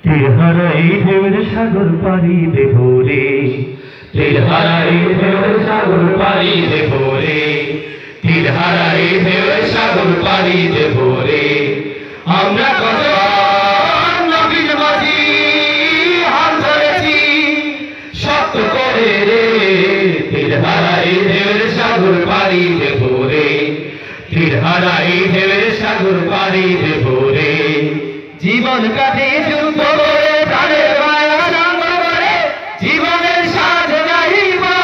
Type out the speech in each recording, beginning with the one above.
তীরহারা এই ঢেউয়ের সাগর পাড়ি দেব রে, তীরহারা এই ঢেউয়ের সাগর পাড়ি দেব রে, তীরহারা এই ঢেউয়ের সাগর পাড়ি দেব রে। আমরা কত নবীর মাঝি হাল ধরেছি শক্ত করে রে, তীরহারা এই ঢেউয়ের সাগর পাড়ি দেব রে, তীরহারা এই ঢেউয়ের সাগর পাড়ি দেব রে। জীবন কাটে যুদ্ধ করে প্রাণের মায়া সঙ্গ করে, জীবনের সাথ নাহিবা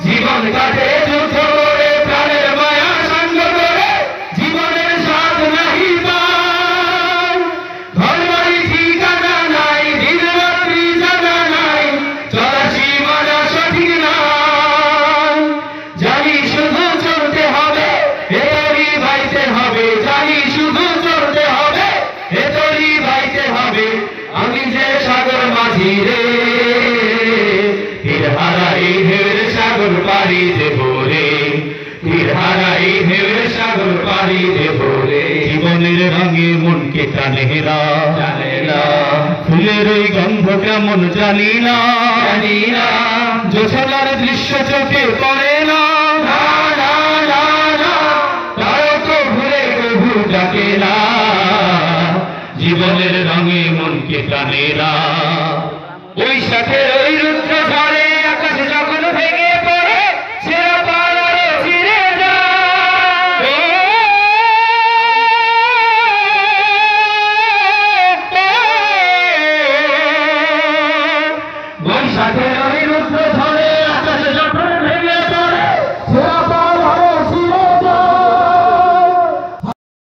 জীবন কাটে যুদ্ধ করে প্রাণের মায়া সঙ্গ করে, জীবনের সাথ নাহিবা ঘর বাড়ি ঠিকানা নাই, দিন রাত্রি জানা নাই, চলা সীমানা সঠিক নাই। জানি শুধু চলতে হবে এতরি ভাইতে হবে, জানি শুধু চলতে হবে এতরি ভাইতে হবে। আমি যে সাগর মাঝি রে, তীরহারা এই ঢেউয়ের সাগর পাড়ি দেব রে, তীরহারা এই ঢেউয়ের সাগর পাড়ি দেব রে। জীবনের রঙে মনকে টানে না, জানে না ফুলের ওই গন্ধ কেমন জানি না, জানি না জোছনার দৃশ্য চোখে পড়ে না, না না না না তারকা ভুলে কবু ডাকে না। জীবনের রঙে মনকে টানে না, ওই সাথে ওই রূপ